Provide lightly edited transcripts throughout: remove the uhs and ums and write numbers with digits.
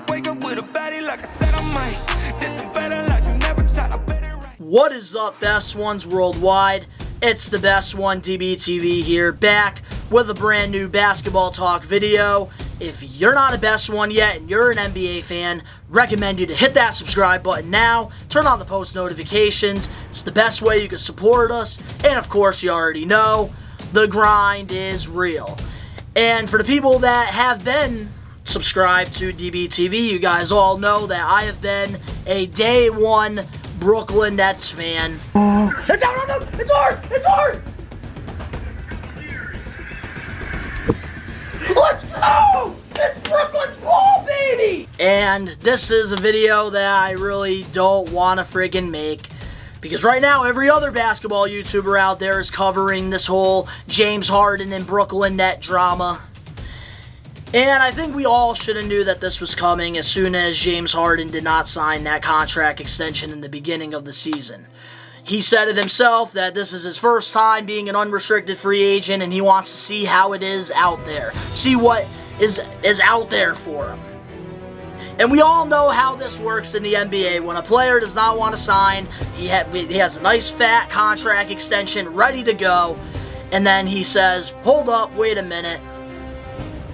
wake up with a baddie like I said I might. This a better life, you never tried, I bet it right. What is up, best ones worldwide? It's the best one, DBTV here, back with a brand new basketball talk video. If you're not a best one yet and you're an NBA fan, recommend you to hit that subscribe button now, turn on the post notifications. It's the best way you can support us, and of course you already know, the grind is real. And for the people that have been subscribed to DBTV, you guys all know that I have been a day one Brooklyn Nets fan. It's hard! Let's go! It's Brooklyn's ball, baby! And this is a video that I really don't want to friggin' make, because right now every other basketball YouTuber out there is covering this whole James Harden and Brooklyn Net drama. And I think we all should have knew that this was coming as soon as James Harden did not sign that contract extension in the beginning of the season. He said it himself that this is his first time being an unrestricted free agent and he wants to see how it is out there. See what is out there for him. And we all know how this works in the NBA. When a player does not want to sign, he has a nice fat contract extension ready to go, and then he says, hold up, wait a minute.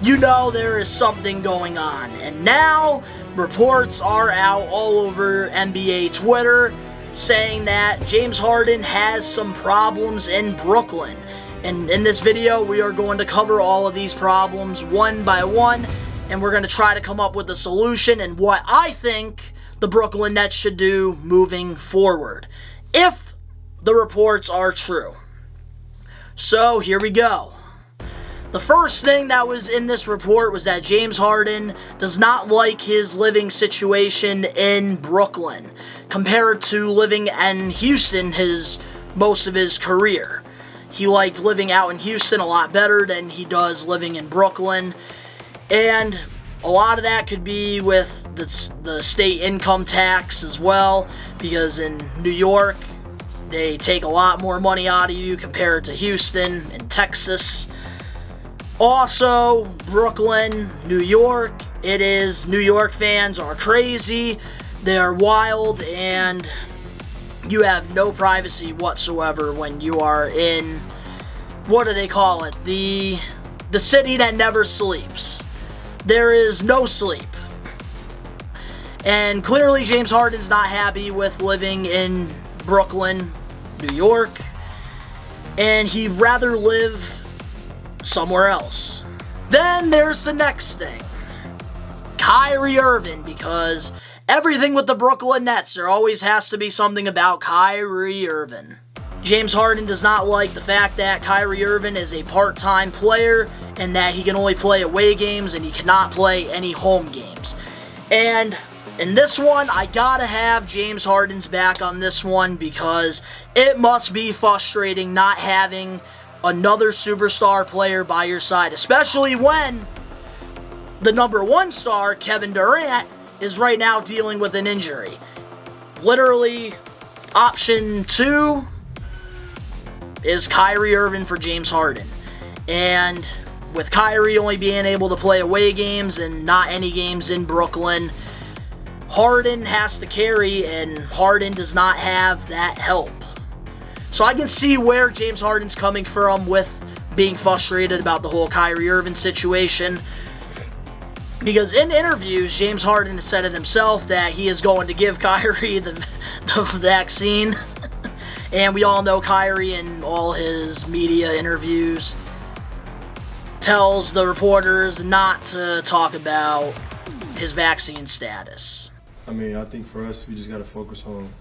You know there is something going on. And now reports are out all over NBA Twitter saying that James Harden has some problems in Brooklyn. And in this video, we are going to cover all of these problems one by one, and we're going to try to come up with a solution and what I think the Brooklyn Nets should do moving forward, if the reports are true. So here we go. The first thing that was in this report was that James Harden does not like his living situation in Brooklyn compared to living in Houston most of his career. He liked living out in Houston a lot better than he does living in Brooklyn. And a lot of that could be with the state income tax as well, because in New York, they take a lot more money out of you compared to Houston and Texas. Also, Brooklyn, New York, New York fans are crazy, they are wild, and you have no privacy whatsoever when you are in, what do they call it, the city that never sleeps. There is no sleep. And clearly James Harden's not happy with living in Brooklyn, New York, and he'd rather live somewhere else. Then there's the next thing. Kyrie Irving, because everything with the Brooklyn Nets, there always has to be something about Kyrie Irving. James Harden does not like the fact that Kyrie Irving is a part-time player and that he can only play away games and he cannot play any home games. And in this one, I gotta have James Harden's back on this one, because it must be frustrating not having another superstar player by your side, especially when the number one star, Kevin Durant, is right now dealing with an injury. Literally, option 2 is Kyrie Irving for James Harden. And with Kyrie only being able to play away games and not any games in Brooklyn, Harden has to carry, and Harden does not have that help. So I can see where James Harden's coming from with being frustrated about the whole Kyrie Irving situation. Because in interviews, James Harden has said it himself that he is going to give Kyrie the vaccine. And we all know Kyrie in all his media interviews tells the reporters not to talk about his vaccine status. I mean, I think for us, we just got to focus on,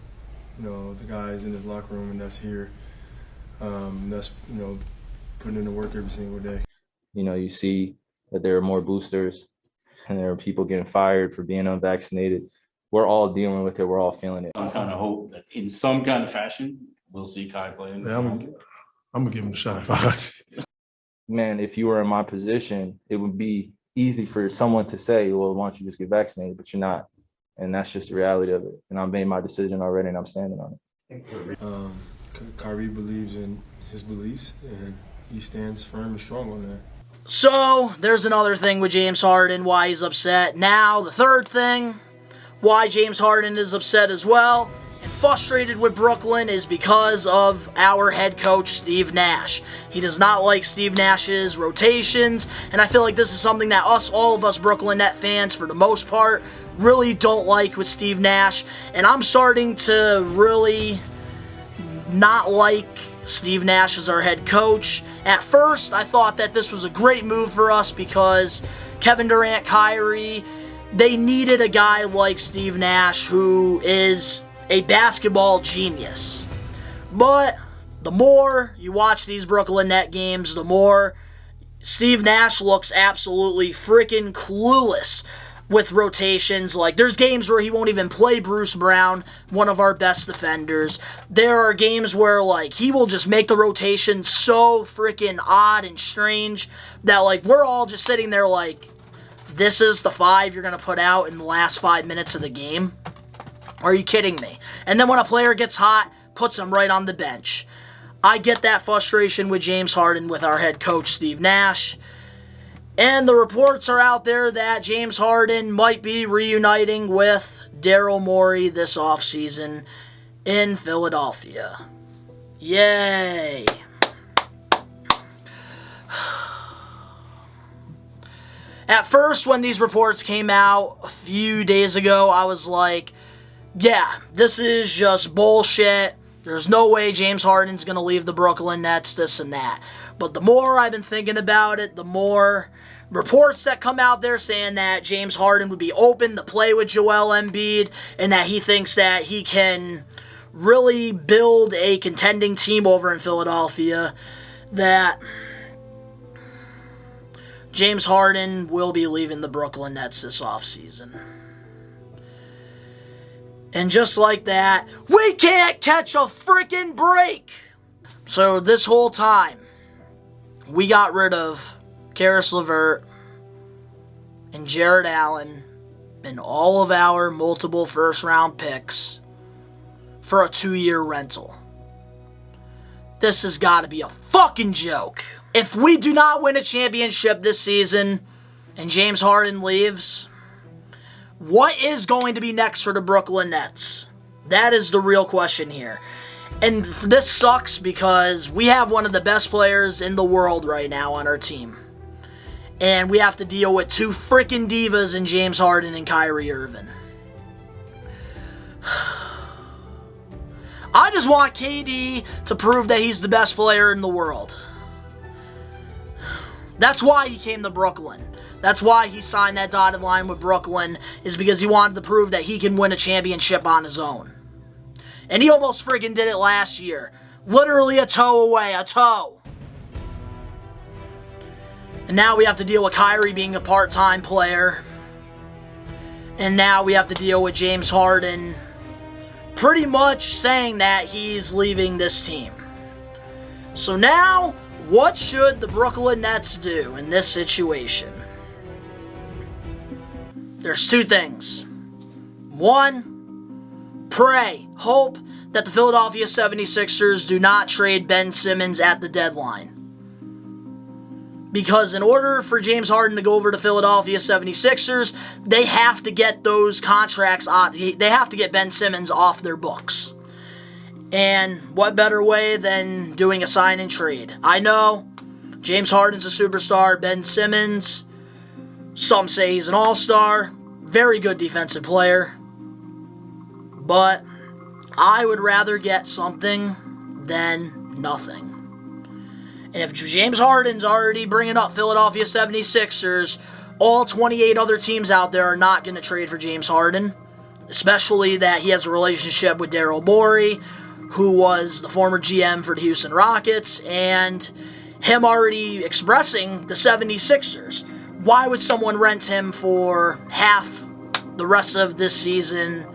the guys in his locker room, and that's here. That's, putting in the work every single day. You see that there are more boosters and there are people getting fired for being unvaccinated. We're all dealing with it. We're all feeling it. I kind of hope that in some kind of fashion, we'll see Kai play. Yeah, I'm gonna give him a shot if I got to. Man, if you were in my position, it would be easy for someone to say, well, why don't you just get vaccinated? But you're not. And that's just the reality of it. And I've made my decision already, and I'm standing on it. Kyrie believes in his beliefs, and he stands firm and strong on that. So, there's another thing with James Harden, why he's upset. Now, the third thing, why James Harden is upset as well and frustrated with Brooklyn is because of our head coach, Steve Nash. He does not like Steve Nash's rotations, and I feel like this is something that all of us Brooklyn Net fans, for the most part, really don't like with Steve Nash, and I'm starting to really not like Steve Nash as our head coach. At first, I thought that this was a great move for us because Kevin Durant, Kyrie, they needed a guy like Steve Nash who is a basketball genius. But the more you watch these Brooklyn Net games, the more Steve Nash looks absolutely freaking clueless with rotations. Like, there's games where he won't even play Bruce Brown, one of our best defenders. There are games where, like, he will just make the rotation so freaking odd and strange that, like, we're all just sitting there like, this is the 5 you're going to put out in the last 5 minutes of the game? Are you kidding me? And then when a player gets hot, puts him right on the bench. I get that frustration with James Harden with our head coach, Steve Nash. And the reports are out there that James Harden might be reuniting with Daryl Morey this offseason in Philadelphia. Yay! At first, when these reports came out a few days ago, I was like, yeah, this is just bullshit. There's no way James Harden's going to leave the Brooklyn Nets, this and that. But the more I've been thinking about it, the more reports that come out there saying that James Harden would be open to play with Joel Embiid and that he thinks that he can really build a contending team over in Philadelphia, that James Harden will be leaving the Brooklyn Nets this offseason. And just like that, we can't catch a freaking break! So this whole time, we got rid of Karis LeVert and Jared Allen and all of our multiple first-round picks for a 2-year rental. This has got to be a fucking joke. If we do not win a championship this season and James Harden leaves, what is going to be next for the Brooklyn Nets? That is the real question here. And this sucks because we have one of the best players in the world right now on our team. And we have to deal with 2 freaking divas in James Harden and Kyrie Irving. I just want KD to prove that he's the best player in the world. That's why he came to Brooklyn. That's why he signed that dotted line with Brooklyn, is because he wanted to prove that he can win a championship on his own. And he almost friggin' did it last year. Literally a toe away, a toe. And now we have to deal with Kyrie being a part-time player. And now we have to deal with James Harden pretty much saying that he's leaving this team. So now, what should the Brooklyn Nets do in this situation? There's 2 things. 1, pray, hope that the Philadelphia 76ers do not trade Ben Simmons at the deadline. Because in order for James Harden to go over to Philadelphia 76ers, they have to get those contracts out. They have to get Ben Simmons off their books. And what better way than doing a sign and trade? I know James Harden's a superstar. Ben Simmons, some say he's an all-star. Very good defensive player. But I would rather get something than nothing. And if James Harden's already bringing up Philadelphia 76ers, all 28 other teams out there are not going to trade for James Harden. Especially that he has a relationship with Daryl Morey, who was the former GM for the Houston Rockets, and him already expressing the 76ers. Why would someone rent him for half the rest of this season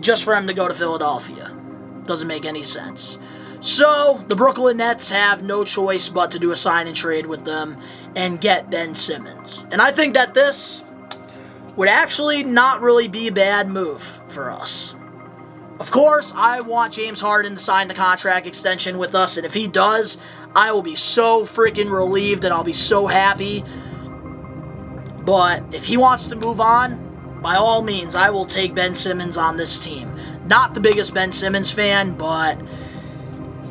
just for him to go to Philadelphia? Doesn't make any sense. So, the Brooklyn Nets have no choice but to do a sign and trade with them and get Ben Simmons. And I think that this would actually not really be a bad move for us. Of course, I want James Harden to sign the contract extension with us, and if he does, I will be so freaking relieved and I'll be so happy. But if he wants to move on, by all means, I will take Ben Simmons on this team. Not the biggest Ben Simmons fan, but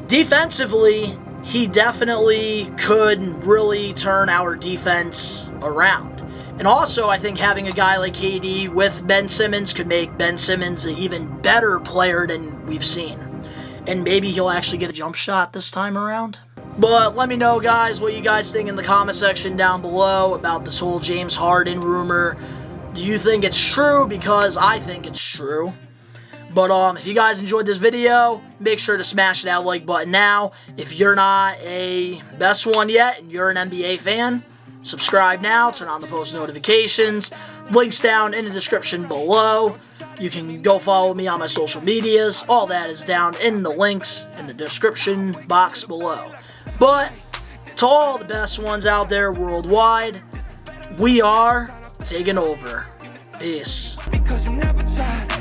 defensively, he definitely could really turn our defense around. And also, I think having a guy like KD with Ben Simmons could make Ben Simmons an even better player than we've seen. And maybe he'll actually get a jump shot this time around. But let me know, guys, what you guys think in the comment section down below about this whole James Harden rumor. Do you think it's true? Because I think it's true. But if you guys enjoyed this video, make sure to smash that like button now. If you're not a best one yet and you're an NBA fan, subscribe now, turn on the post notifications. Links down in the description below. You can go follow me on my social medias. All that is down in the links in the description box below. But to all the best ones out there worldwide, we are taking over. Peace. Because you never tried.